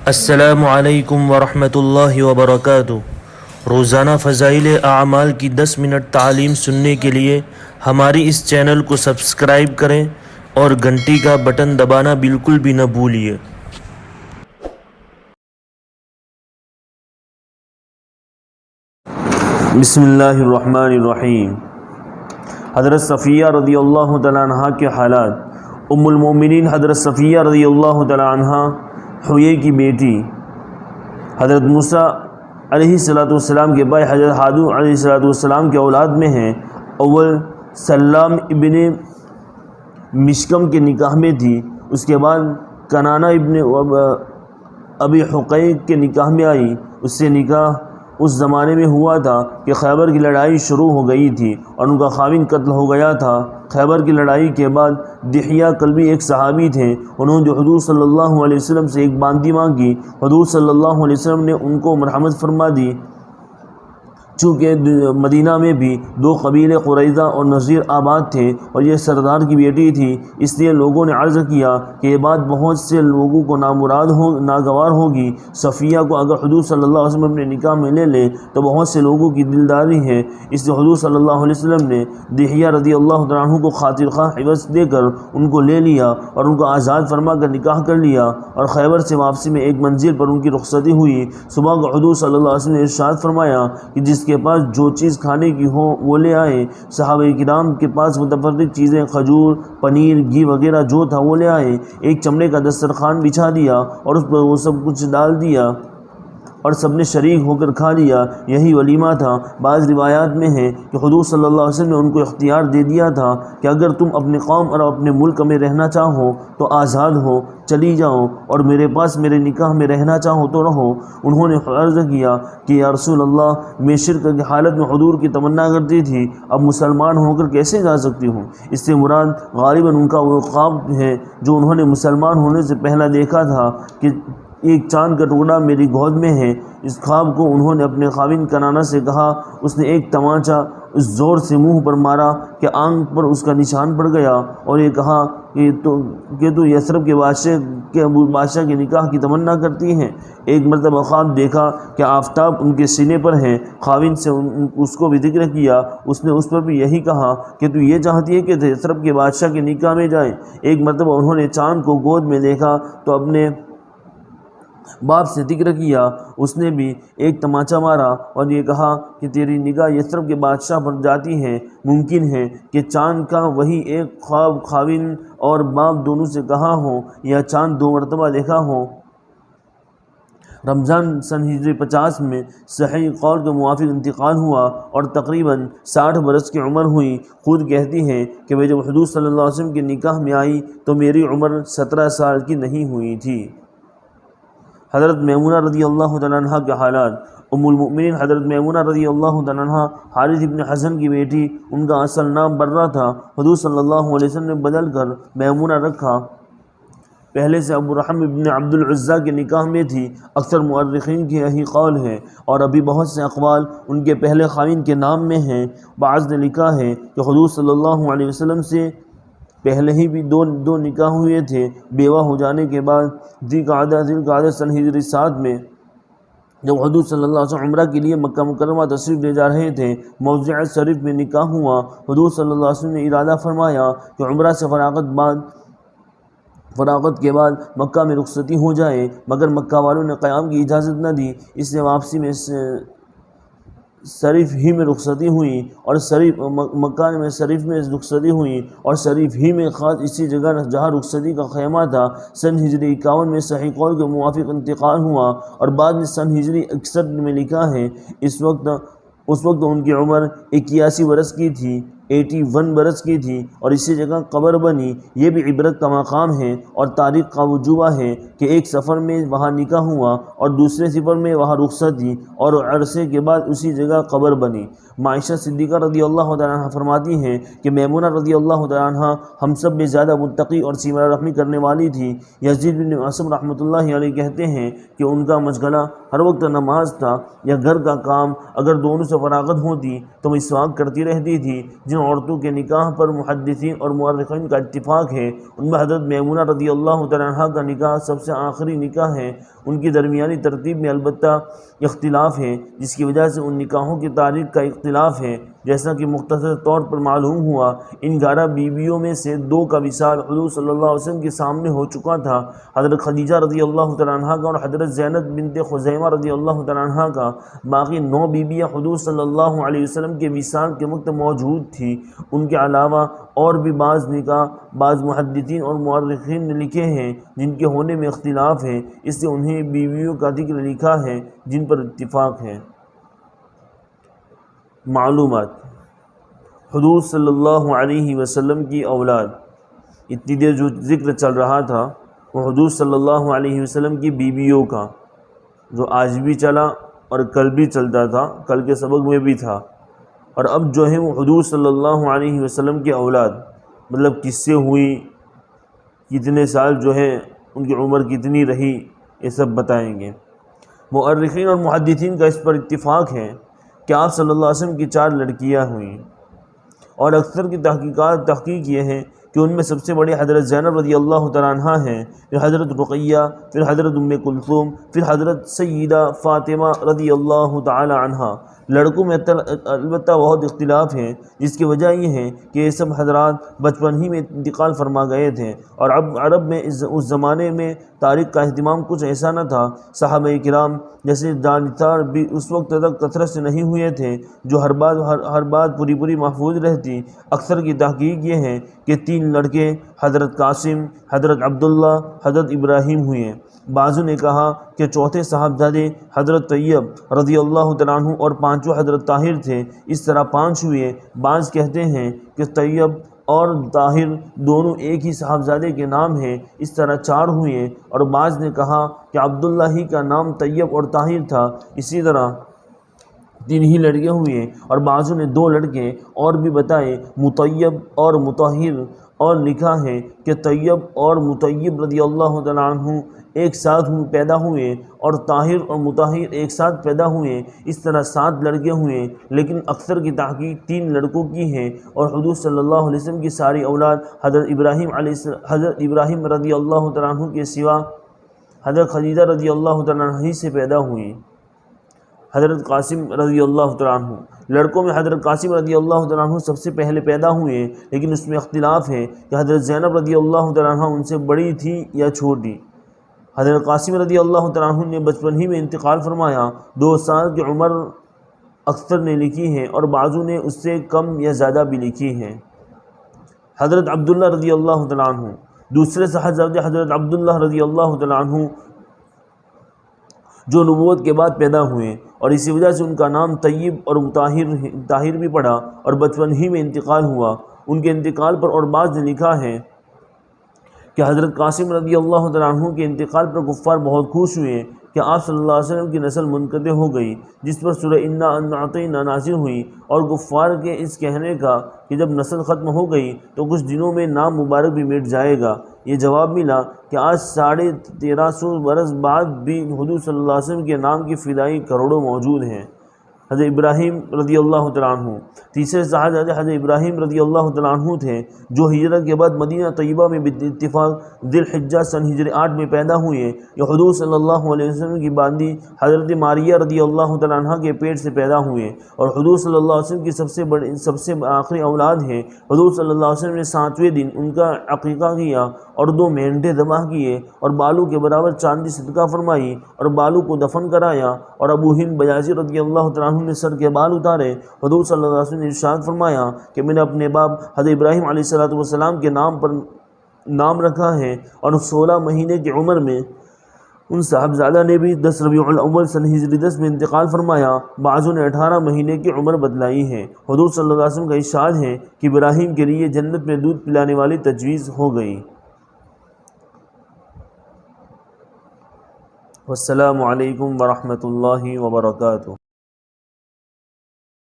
السلام علیکم ورحمۃ اللہ وبرکاتہ۔ روزانہ فضائل اعمال کی 10 منٹ تعلیم سننے کے لیے ہماری اس چینل کو سبسکرائب کریں اور گھنٹی کا بٹن دبانا بالکل بھی نہ بھولیے۔ بسم اللہ الرحمن الرحیم۔ حضرت صفیہ رضی اللہ تعالیٰ عنہ کے حالات۔ ام المومنین حضرت صفیہ رضی اللہ تعالیٰ عنہ حویہ کی بیٹی، حضرت موسیٰ علیہ السلام کے بھائی حضرت ہارون علیہ السلام کے اولاد میں ہیں۔ اول سلام ابن مشکم کے نکاح میں تھی، اس کے بعد کنانہ ابن ابی حقیق کے نکاح میں آئی۔ اس سے نکاح اس زمانے میں ہوا تھا کہ خیبر کی لڑائی شروع ہو گئی تھی اور ان کا خاوند قتل ہو گیا تھا۔ خیبر کی لڑائی کے بعد دحیہ کلبی ایک صحابی تھے، انہوں نے حضور صلی اللہ علیہ وسلم سے ایک باندی مانگی۔ حضور صلی اللہ علیہ وسلم نے ان کو مرحمت فرما دی۔ چونکہ مدینہ میں بھی دو قبیلے قریظہ اور نذیر آباد تھے اور یہ سردار کی بیٹی تھی، اس لیے لوگوں نے عرض کیا کہ یہ بات بہت سے لوگوں کو ناگوار ہوگی۔ صفیہ کو اگر حضور صلی اللہ علیہ وسلم اپنے نکاح میں لے لے تو بہت سے لوگوں کی دلداری ہے، اس لیے حضور صلی اللہ علیہ وسلم نے دحیہ رضی اللہ عنہ کو خاطر خواہ عوض دے کر ان کو لے لیا اور ان کو آزاد فرما کر نکاح کر لیا، اور خیبر سے واپسی میں ایک منزل پر ان کی رخصتی ہوئی۔ صبح کو حضور صلی اللہ علیہ وسلم نے ارشاد فرمایا کہ جس کے پاس جو چیز کھانے کی ہو وہ لے آئے۔ صحابہ کرام کے پاس متفرق چیزیں کھجور، پنیر، گھی وغیرہ جو تھا وہ لے آئے۔ ایک چمڑے کا دسترخوان بچھا دیا اور اس پر وہ سب کچھ ڈال دیا اور سب نے شریک ہو کر کھا لیا، یہی ولیمہ تھا۔ بعض روایات میں ہے کہ حضور صلی اللہ علیہ وسلم نے ان کو اختیار دے دیا تھا کہ اگر تم اپنے قوم اور اپنے ملک میں رہنا چاہو تو آزاد ہو، چلی جاؤ، اور میرے پاس میرے نکاح میں رہنا چاہو تو رہو۔ انہوں نے عرض کیا کہ یا رسول اللہ، میں شرک کی حالت میں حضور کی تمنا کرتی تھی، اب مسلمان ہو کر کیسے جا سکتی ہوں؟ اس سے مراد غالباً ان کا وہ خواب ہے جو انہوں نے مسلمان ہونے سے پہلا دیکھا تھا کہ ایک چاند کا ٹکڑا میری گود میں ہے۔ اس خواب کو انہوں نے اپنے خاوند کنانہ سے کہا، اس نے ایک تمانچہ اس زور سے منہ پر مارا کہ آنکھ پر اس کا نشان پڑ گیا، اور یہ کہا کہ تو یثرب کے بادشاہ کے نکاح کی تمنا کرتی ہیں۔ ایک مرتبہ خواب دیکھا کہ آفتاب ان کے سینے پر ہے۔ خاوند سے اس کو بھی ذکر کیا، اس نے اس پر بھی یہی کہا کہ تو یہ چاہتی ہے کہ یثرب کے بادشاہ کے نکاح میں جائے۔ ایک مرتبہ انہوں نے چاند کو گود میں دیکھا تو اپنے باپ سے ذکر کیا، اس نے بھی ایک تمانچہ مارا اور یہ کہا کہ تیری نگاہ یثرب کے بادشاہ پر جاتی ہے۔ ممکن ہے کہ چاند کا وہی ایک خواب خاوند اور باپ دونوں سے کہا ہو یا چاند دو مرتبہ دیکھا ہو۔ رمضان سن ہجری 50 میں صحیح قول کے موافق انتقال ہوا اور تقریباً 60 برس کی عمر ہوئی۔ خود کہتی ہیں کہ میں جب حضور صلی اللہ علیہ وسلم کے نکاح میں آئی تو میری عمر 17 سال کی نہیں ہوئی تھی۔ حضرت میمونہ رضی اللہ تعالیٰ عنہ کے حالات۔ ام المؤمنین حضرت میمونہ رضی اللہ تعالیٰ عنہ حارث ابن حسن کی بیٹی، ان کا اصل نام برہ تھا، حضور صلی اللہ علیہ وسلم نے بدل کر میمونہ رکھا۔ پہلے سے ابو رحم ابن عبد العزیٰ کے نکاح میں تھی، اکثر مورخین کی یہی قول ہے، اور ابھی بہت سے اقوال ان کے پہلے خاوند کے نام میں ہیں۔ بعض نے لکھا ہے کہ حضور صلی اللہ علیہ وسلم سے پہلے ہی بھی دو نکاح ہوئے تھے۔ بیوہ ہو جانے کے بعد ذی القعدہ سن ہجری 7 میں جب حضور صلی اللہ علیہ وسلم عمرہ کے لیے مکہ مکرمہ تشریف لے جا رہے تھے، موضع شریف میں نکاح ہوا۔ حضور صلی اللہ علیہ وسلم نے ارادہ فرمایا کہ عمرہ سے فراغت کے بعد مکہ میں رخصتی ہو جائے، مگر مکہ والوں نے قیام کی اجازت نہ دی، اس لیے واپسی میں شریف ہی میں رخصتی ہوئی اور مکہ میں شریف میں رخصتی ہوئی اور شریف ہی میں خاص اسی جگہ جہاں رخصتی کا خیمہ تھا سن ہجری 51 میں صحیح قول کے موافق انتقال ہوا، اور بعد میں سن ہجری 61 میں لکھا ہے اس وقت ان کی عمر 81 برس کی تھی، 81 برس کی تھی، اور اسی جگہ قبر بنی۔ یہ بھی عبرت کا مقام ہے اور تاریخ کا وجوہ ہے کہ ایک سفر میں وہاں نکاح ہوا اور دوسرے سفر میں وہاں رخصتی اور عرصے کے بعد اسی جگہ قبر بنی۔ عائشہ صدیقہ رضی اللہ تعالیٰ عنہ فرماتی ہیں کہ میمونہ رضی اللہ تعالیٰ عنہ ہم سب میں زیادہ متقی اور سیمہ رحمی کرنے والی تھی۔ یزید بن معصم رحمۃ اللہ علیہ کہتے ہیں کہ ان کا مشغلہ ہر وقت نماز تھا یا گھر کا کام، اگر دونوں سے فراغت ہوتی تو مسواک کرتی رہتی تھی، جن عورتوں کے نکاح پر محدثین اور مورخین کا اتفاق ہے ان میں حضرت میمونہ رضی اللہ تعالیٰ عنہ کا نکاح سب سے آخری نکاح ہے۔ ان کی درمیانی ترتیب میں البتہ اختلاف ہے، جس کی وجہ سے ان نکاحوں کی تاریخ کا اختلاف ہے۔ جیسا کہ مختصر طور پر معلوم ہوا، ان 11 بیویوں میں سے 2 کا وصال حضور صلی اللہ علیہ وسلم کے سامنے ہو چکا تھا، حضرت خدیجہ رضی اللہ تعالیٰ عنہ کا اور حضرت زینب بنت خزیمہ رضی اللہ تعالیٰ عنہ کا۔ باقی 9 بیویاں حضور صلی اللہ علیہ وسلم کے وصال کے وقت موجود تھیں۔ ان کے علاوہ اور بھی بعض نکاح بعض محدثین اور مورخین نے لکھے ہیں جن کے ہونے میں اختلاف ہے، اس سے انہیں بیویوں کا ذکر لکھا ہے جن پر اتفاق ہے۔ معلومات: حضور صلی اللہ علیہ وسلم کی اولاد، اتنی دیر جو ذکر چل رہا تھا وہ حضور صلی اللہ علیہ وسلم کی بیویوں کا، جو آج بھی چلا اور کل بھی چلتا تھا، کل کے سبق میں بھی تھا، اور اب جو ہے وہ حضور صلی اللہ علیہ وسلم کی اولاد، مطلب کس سے ہوئی، کتنے سال جو ہے ان کی عمر کتنی رہی، یہ سب بتائیں گے۔ مؤرخین اور محدثین کا اس پر اتفاق ہے کہ آپ صلی اللہ علیہ وسلم کی 4 لڑکیاں ہوئیں، اور اکثر کی تحقیق یہ ہے کہ ان میں سب سے بڑی حضرت زینب رضی اللہ تعالیٰ عنہ ہیں، پھر حضرت رقیہ، پھر حضرت ام کلثوم، پھر حضرت سیدہ فاطمہ رضی اللہ تعالیٰ عنہ۔ لڑکوں میں البتہ بہت اختلاف ہے، جس کی وجہ یہ ہے کہ یہ سب حضرات بچپن ہی میں انتقال فرما گئے تھے، اور اب عرب میں اس زمانے میں تاریخ کا اہتمام کچھ ایسا نہ تھا۔ صحابہ کرام جیسے جانثار بھی اس وقت تک کثرت سے نہیں ہوئے تھے جو ہر بات پوری محفوظ رہتی۔ اکثر کی تحقیق یہ ہے کہ 3 لڑکے حضرت قاسم، حضرت عبداللہ، حضرت ابراہیم ہوئے۔ بعضوں نے کہا کہ چوتھے صاحبزادے حضرت طیب رضی اللہ تعالیٰ عنہ اور 5واں حضرت طاہر تھے، اس طرح 5 ہوئے۔ بعض کہتے ہیں کہ طیب اور طاہر دونوں ایک ہی صاحبزادے کے نام ہیں، اس طرح 4 ہوئے، اور بعض نے کہا کہ عبداللہ ہی کا نام طیب اور طاہر تھا، اسی طرح 3 ہی لڑکے ہوئے، اور بعضوں نے 2 لڑکے اور بھی بتائے، مطیب اور مطہر، اور لکھا ہے کہ طیب اور مطیب رضی اللہ تعالیٰ عنہ ایک ساتھ پیدا ہوئے، اور طاہر اور مطہر ایک ساتھ پیدا ہوئے، اس طرح 7 لڑکے ہوئے۔ لیکن اکثر کی تحقیق 3 لڑکوں کی ہے، اور حضور صلی اللہ علیہ وسلم کی ساری اولاد حضرت ابراہیم رضی اللہ تعالیٰ عنہ کے سوا حضرت خدیجہ رضی اللہ تعالیٰ عنہ سے پیدا ہوئی۔ حضرت قاسم رضی اللہ تعالیٰ عنہ، لڑکوں میں حضرت قاسم رضی اللہ تعالیٰ عنہ سب سے پہلے پیدا ہوئے، لیکن اس میں اختلاف ہے کہ حضرت زینب رضی اللہ تعالیٰ عنہ ان سے بڑی تھی یا چھوٹی۔ حضرت قاسم رضی اللہ تعالیٰ عنہ نے بچپن ہی میں انتقال فرمایا، 2 سال کی عمر اکثر نے لکھی ہے، اور بعضوں نے اس سے کم یا زیادہ بھی لکھی ہے۔ حضرت عبداللہ رضی اللہ تعالیٰ عنہ، دوسرے صاحبزادے حضرت عبداللہ رضی اللہ تعالیٰ عنہ جو نبوت کے بعد پیدا ہوئے، اور اسی وجہ سے ان کا نام طیب اور طاہر بھی پڑا، اور بچپن ہی میں انتقال ہوا۔ ان کے انتقال پر اور بعض نے لکھا ہے کہ حضرت قاسم رضی اللہ تعالیٰ عنہ کے انتقال پر کفار بہت خوش ہوئے کہ آپ صلی اللہ علیہ وسلم کی نسل منقطع ہو گئی، جس پر سورہ انا اعطیناک نازل ہوئی، اور کفار کے اس کہنے کا کہ جب نسل ختم ہو گئی تو کچھ دنوں میں نام مبارک بھی مٹ جائے گا، یہ جواب ملا کہ آج 1350 برس بعد بھی حضور صلی اللہ علیہ وسلم کے نام کی فدائی کروڑوں موجود ہیں۔ حضرت ابراہیم رضی اللہ تعالیٰ عنہ، تیسرے صاحبزادے حضرت ابراہیم رضی اللہ تعالیٰ عنہ تھے، جو ہجرت کے بعد مدینہ طیبہ میں اتفاق ذی الحجہ سن ہجری 8 میں پیدا ہوئے۔ یہ حضور صلی اللہ علیہ وسلم کی باندی حضرت ماریہ رضی اللہ تعالیٰ عنہ کے پیٹ سے پیدا ہوئے، اور حضور صلی اللہ علیہ وسلم کی سب سے آخری اولاد ہیں۔ حضور صلی اللہ علیہ وسلم نے 7ویں دن ان کا عقیقہ کیا، اور 2 مینڈھے ذبح کیے، اور بالوں کے برابر چاندی صدقہ فرمائی، اور بالوں کو دفن کرایا، اور ابو ہند بیاضی رضی اللہ تعالیٰ عنہ نے سر کے بال اتارے۔ حضور صلی اللہ علیہ وسلم نے ارشاد فرمایا کہ میں نے اپنے باپ حضرت ابراہیم علیہ السلام کے نام پر نام رکھا ہے، اور 16 مہینے کی عمر میں ان صاحبزادہ نے بھی 10 ربیع الاول سن ہجری 10 میں انتقال فرمایا۔ بعضوں نے 18 مہینے کی عمر بتلائی ہے۔ حضور صلی اللہ علیہ وسلم کا ارشاد ہے کہ ابراہیم کے لیے جنت میں دودھ پلانے والی تجویز ہو گئی۔ والسلام علیکم ورحمۃ اللہ وبرکاتہ۔